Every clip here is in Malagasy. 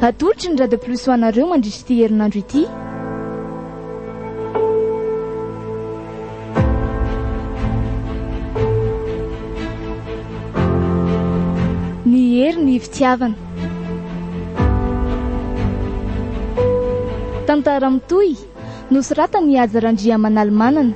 Atolotry ny radio plus ho anareo mandritra ity herinandro ity. Ny hery ny fitiavana. Tantara Mitohy nosoratany Herin'Ny manalmanana.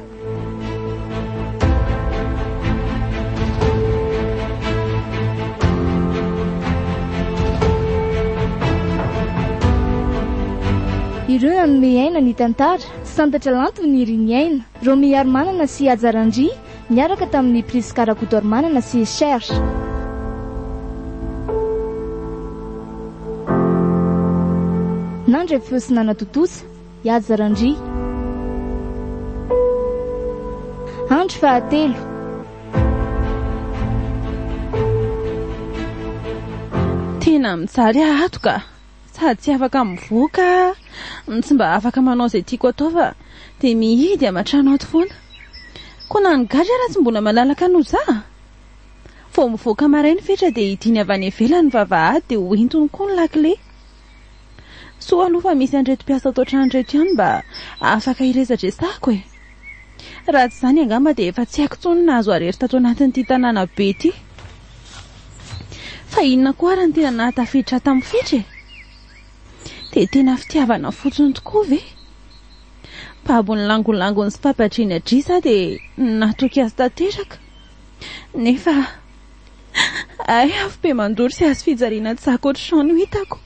Ireo nanome aina ny tantara, santatra lanto ny Herin'Ny, ro miaro manana sy Herin'Ny, miaraka tamin'ny prisy karakotor manana sy cherche. Nandro fihosinana totosa, Herin'Ny. Andro faha telo. Tena mitsary ato ka, sady tsy afaka mivoaka, tsy mba afaka manao izay tiako atao fa dia mihidy amatrano ato foana. Koa na nygatra raha tsy mbola malalaka no za. Vao mivoaka marainy fetra dia idiny avy any ivelany vavahady dia hoentony koa ny lakile. Soa aloha fa misy andreto-piasa atao trano reto ihany mba afaka iresadresako e. Raha tsy izany angamba dia efa tsy haiko intsony nahazo arery tato anatin'ity tanàna be ity. Fa inona koa raha ny tena nahatafiditra tamin'ny fitra e? Dia tena fitiavana fotsiny tokoa ve? Babony langolangony sy papatriny adrisa dia natoky azy tanteraka. Nefa afo be mandory sy azo fijariana tsako ohatr'izao hitako.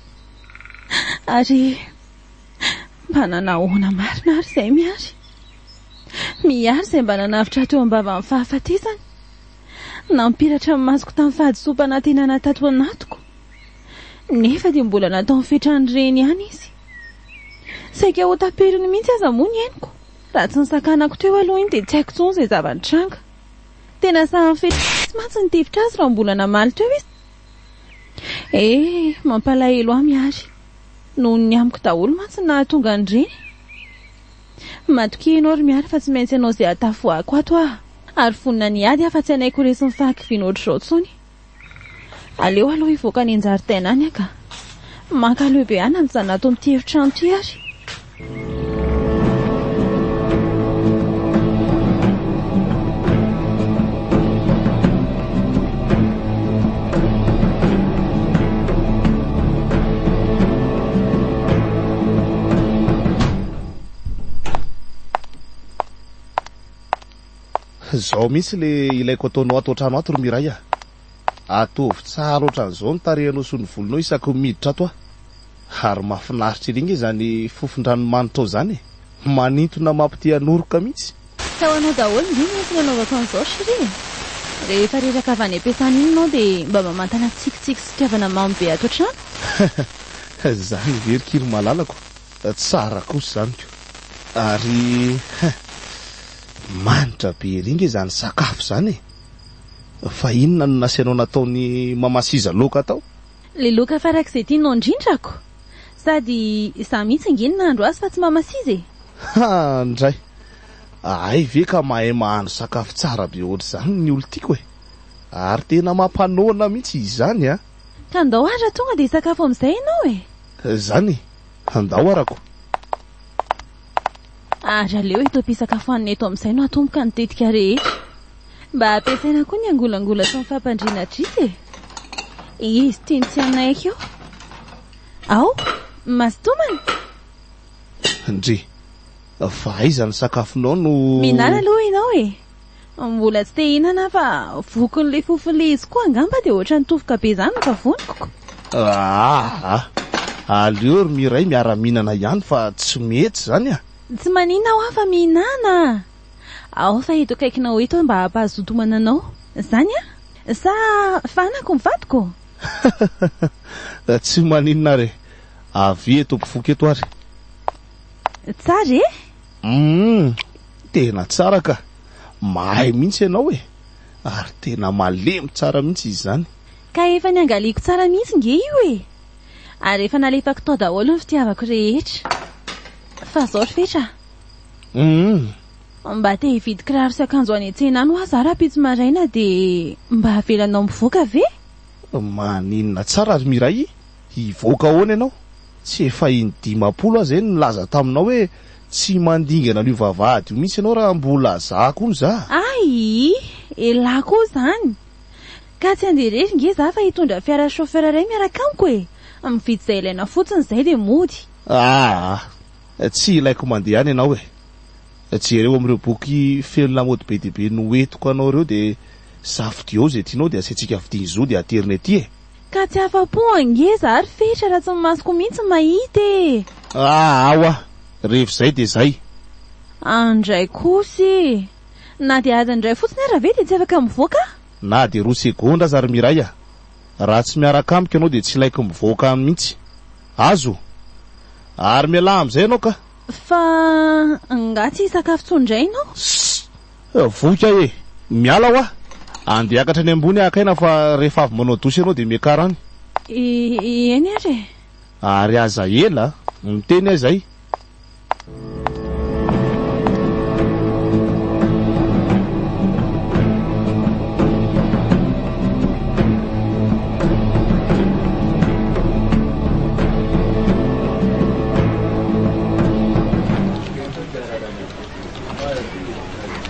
Ary mba nanahoana marina ary izay miary. Miary izay mba nanavitra teo am-bava amin'ny fahafatesany. Nampiratra amin'ny masoko tamin'ny fahadisompana tena natato anatiko. Nefa dia mbola natao fetrany reny ihany izy. Saika ho taperiny mihitsy aza moa ny ainiko. Raha tsy nisakanako teo aloha iny dia tsy haiko intsony izay zava-nitranga. Tena samy fetrany tsy mantsy nitevitra azy raha mbola namaly teo izy. Mampalahelo ahy miary. Noho ny amiko daholo mantsy nahatonga an'ireny. Matoky ianao ry miary fa tsy maintsy ianao izay hatafoako ato aho. Ary fonina ny ady afa tsy anaiko resy ny fahakiviana ohatr'izao intsony. Aleo aloha hivoaka ny anjaridaina any aka. Mankaleo be any amin'izany natao amin'ity efitrano ity ary. Zao mihitsy le ilaiko ataonao ato trano ato ry miray a. Atovy tsara ohatran'izao ny tarehanao sy ny volonao isaky miditra ato a. Ary mahafinaritra ireny izany fofon-dranomanitra ao izany e. Manintona mampite hanoroka mihitsy. Sao anao daholo ny misy nanaovako an'izao shiri. Rehefa reraka avy any am-piasana iny ianao dia mba mamantana tsikitsiky sy fitiavana mamy be ato trano. Zany verikiry malalako. Tsara kosa izany ko. Ary manitra be ringa izany sakafo izany e. Fa inona no nasianao nataony mamasiza loka tao? Le loka farak'izay tianao indrindrako. Sady za mihitsy ingeny nahandro azy fa tsy mamasiza e. Ndray. Ay ve ka mahay mahandro sakafo tsara be ohatr'izany ny olo tiako e. Ary tena mampanoana mihitsy izany a. Ka andao ara tonga dia sakafo amin'izay ianao e. Zany, andao arako. Ary aleo ito mpisakafoanina eto amin'izay no atomboka nitetika rehetra. Mba ampiasaina koa ny angolangola sy ny fampandriana dritsy e. Izy tiany tsy anaiky eo. Ao, mastomany. Ndry, fa aiza ny sakafonao no... Minana aloha ianao e. Mbola tsy te hinana fa vokon'le fofon'le izy koa angamba dia ohatran'ny tofoka be izany ka voniko. Aleo ry miray miara-minana ihany fa tsy mety izany a. Tsy manina aho afa mihinana. Ao fa eto kaikinao eto mba hampahazotomana anao. Zany a? Sa fanako mivadiko? Tsy maninona re. Avy eto mpifoka eto ary. Tsara e? Tena tsara ka. Mahay mihitsy ianao e. Ary tena malemy tsara mihitsy izany. Ka efa niangaliako tsara mihitsy nge io e. Ary efa nalefako tao daholo ny fitiavako rehetra. Fa zao fetra. Mba te hividy kiraro sy akanjo any an-tsena any ho aza raha-pitsy maraina dia mba avelanao mivoaka ve? Maninona tsara ary miray. Hivoaka ahoana ianao? tsy efa in-dimapolo aho zay nilaza taminao hoe tsy mandingana an'io vavahady io mihitsy ianao raha mbola zako ony za. Ay, ela koa zany. Ka tsy andeha rery nge za fa hitondra fiara chauffeur iray miaraka amiko e. Mividy izay ilaina fotsiny zay de mody. Tsy ilaiko mandeha any ianao e. Jereo amin'ireo boky feno lamody be dehibe noentiko anao reo de safidio zay tianao de asiantsika vidiana zo de aterina ety e. Ka tsy afa-po ange za ary fetra raha tsy masoko mihitsy mahita e. Awa, rehefa zay de zay. Andray kosy. Na de adindray fotsiny ara ve de tsy afaka mivoaka? Na de roa segondra aza ary miray a. Raha tsy miaraka amiko ianao de tsy ilaiko mivoaka mihitsy. Azo. Ary miala am'izay ianao ka. Fa nga tsy sakafo tsondray ianao? Voka e. Miala wa. Andeakatra any ambony akaina fa rehefa avy manao dosy ianao de miakarany. Eny ary. Ary aza ela, miteny azay.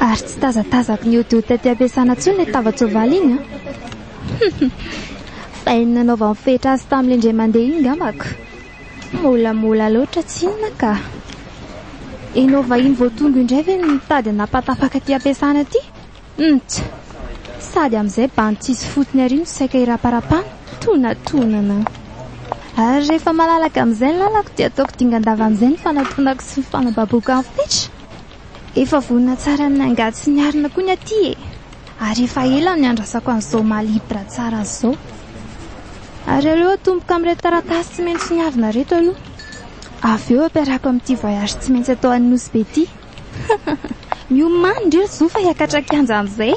Ary tsy tazatazako ny odody taty ampiasana intsony ny tava-tsoavaly iny fa iny nanaova mifetra azy tamin'ilay indray mandeha iny ngambako. Molamola loatra tsy inona ka. Ianao vahiny voatongo indray ve mitady napatafaka ty ampiasana ty? Sady amin'izay bandy tsisy fotony ary no saika iraparapana tonatonana. Ary rehefa malalaka amin'izay ny lalako dia ataoko dingan-dava amin'izay ny fanatonako sy ny fanababoaka amin'ny fetra. Efa vonina tsara ny angaty sy ny arina koa ny aty e. Ary efa ela ny andrasako an'izao malibra tsara an'izao. Ary aleo atomboka amin'ireo taratasy tsy maintsy niavina reto aloha. Avy eo ampiarako amin'ity voyage tsy maintsy atao any nosy be ty. Miomany ndreo zo fa hiakatra kianja amin'izay.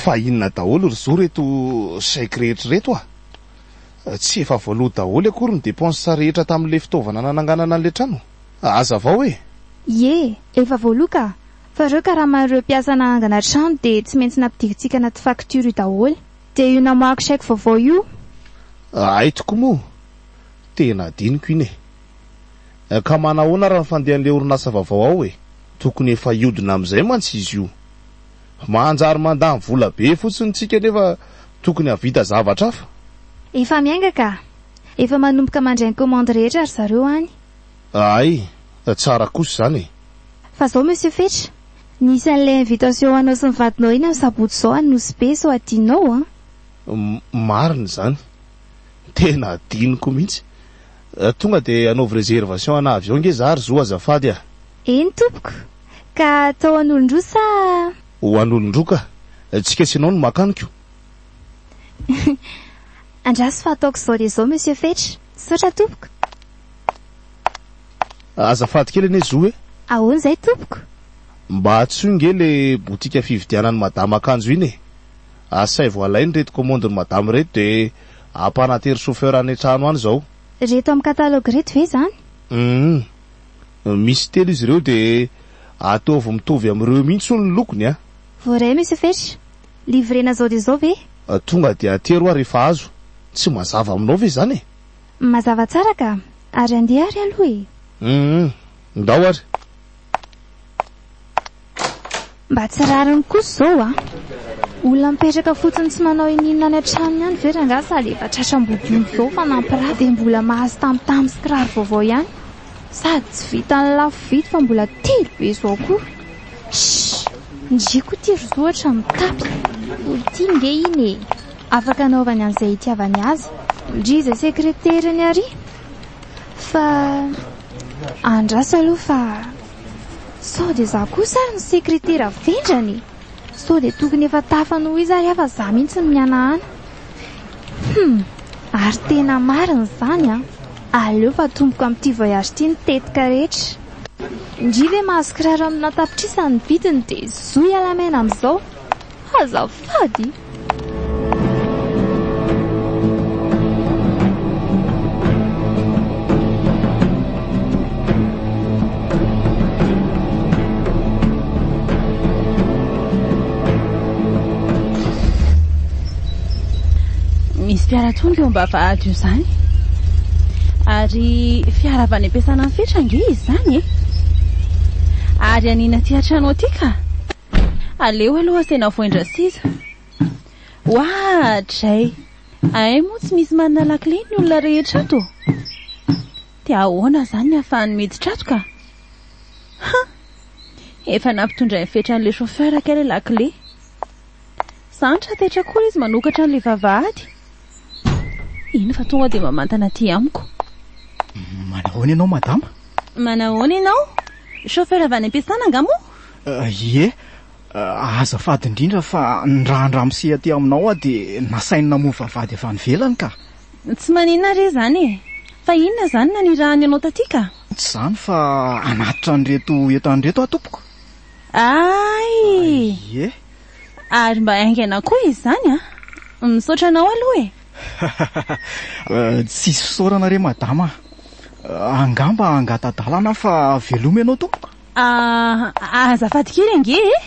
Fa inona daholo ry zo reto saiko rehetra reto a. Tsy efa voaloha daholo akory ny dépense rehetra tamin'ilay fitaovana nananganana an'ilay trano. Aza vao e. Ie, efa voaloha ka. Fa reo karaman'ireo mpiasa nanangana trano de tsy maintsy nampidikitsika anaty facture io daholo. De io namoako saiko vaovao io. Ay tokoa moa. Tena adiniko iny e. Ka manahoana raha fandehan'ilay orinasa vaovao ao e. Tokony efa iodina amin'izay mantsy izy io. Manjary mandamy vola be fotsiny tsika nefa tokony havita zavatra hafa. Efa miainga ka. Efa manomboka mandray ny commande rehetra ary zareo any. Ay, tsara kosa zany e. Fa zao monsieur Fetra, nisy an'ilay invitation anao sy ny vadinao iny amin'ny sabotsy zao any nosy be so adinao a. Marina zany. Tena adiniko mihitsy. Tonga de anaovy réservation ana avion nge za ary zo azafady a. Eny tompoko. Ka atao an'olon-droa sa ho an'olon-droa ka. Tsika sy anao no makaniko. Andraso fa ataoko zao de zao monsieur Fetra. Saotra tompoko. Azafady kely ane zo e. Ahoana izay tompoko? Mba atsoy nge le botika fividianan'ny madama akanjo iny e. Asay voalainy reto commande-ny madama reto de ampanatery chauffeur any trano any zao. Reto amin'ny catalogue reto ve zany? Misy telo izy ireo de ataovy mitovy amin'ireo mihitsy ny lokony a. Voaray monsieur Fetra. Livrena zao de zao ve? Tonga de atero a rehefa azo. Tsy mazava aminao ve zany e? Mazava tsara ka. Ary andeha ary aloha e. Ndao ary. Mba tsy rariny kosa zao a. Olona mipetraka fotsiny tsy manao ininona any an-tranony ihany ve rangaha sady efa tratra-mbodiony zao fa nampiraha de mbola mahazo tamotamo sy kiraro vaovao ihany. Sady tsy vita ny lafo vidy fa mbola telo be zao koa. Ndriko ty ry zoatra mitapy. Ty nge iny e. Afaka anaovany an'izay itiavany azy. Ndriza sekreteriny ary. Fa andraso aloha fa sao de za kosa ary ny sekretera vendrany. Sao de tokony efa tafano izy ary afa za mihitsy ny mianahana. Ary tena marina zany a. Aleo fa tomboko amin'ity voyage ty ny tetika rehetra. Ndrive mahazo kiraro amina tapitrisany ny vidiny de zoy alamena amin'izao. Azafady. raha tonga eo mba vahady io zany. Ary fiara avy any am-piasana ny fetrange izy zany e. Ary anina ty an-trano aty ka. Aleo aloha asena voindra sisa. Dray. Ay moa tsy misy manana lakile ny olona rehetra ato. Ty ahoana zany ahafahany miditra ato ka. Efa nampitondra ny fetran'ilay chauffeur kely lakile. Santra tetra koa izy manokatra an'ilay vavahady. Ino fa tonga dia mamantana ty amiko. Manahoana ianao madama? Manahoana ianao? Chauffeur avy any am-piasana angamo? Ie. Azafady indrindra fa ndrahandra misia aty aminao dia nasainy namoa vavahady avy any velany ka. Tsy maninona re zany e. Fa inona zany nanirahany ianao taty ka? Tsy zany fa anatitra an'ireto entan'ireto atompoko. Ay! Ie. Ary mba haingana koa izy zany a. Misaotra anao aloha e. Tsisy fisaorana re madama. Angamba angatadalana fa veloma ianao tompoko. Azafady kely ange e.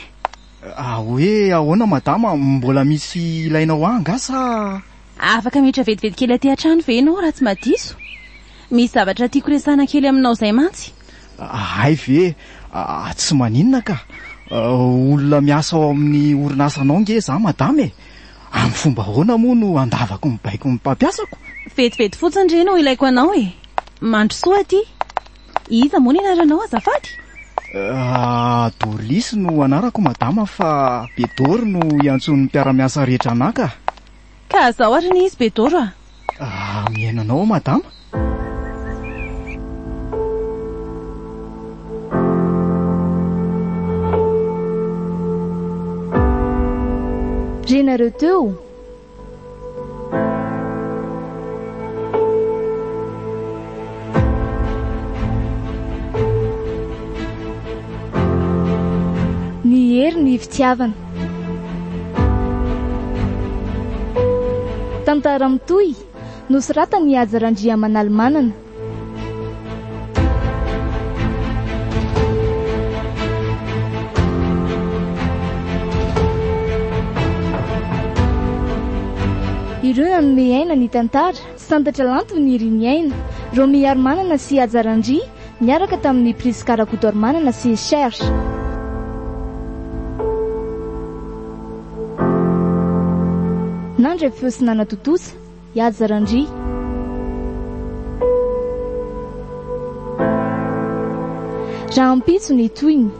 Hoe ahoana madama, mbola misy ilainao anga sa? Afaka mitra vetivety kely aty an-trano ve ianao raha tsy madiso? Misy zavatra tiako resana kely aminao zay mantsy. Ay ve, tsy maninona ka. Olona miasa ao amin'ny orinasanao nge za madama e. Amin'ny fomba ahoana moa no andavako mibaiko ny mpampiasako? Vetivety fotsiny re no ilaiko anao e. Mandro soa aty. Iza moa ny anaranao azafady? Dorisy no anarako madama fa Bedoro no iantson'ny mpiara-miasa rehetra anaka. Ka zaho ary ny izy Bedoro a? Miainanao madama? Renareo teo. Ny Herin'Ny fitiavana. Tantara Mitohy nosoratany Ajarandria manalmanana. Ireo nanome aina ny tantara, santatra lanto ny Herin'Ny aina, ro miaro-manana sy Ajarandria miaraka tamin'ny prisy karakotormanana sy Cherche. Nandray fiosinana totosa, Ajarandria. Raha ampitso ny toyny.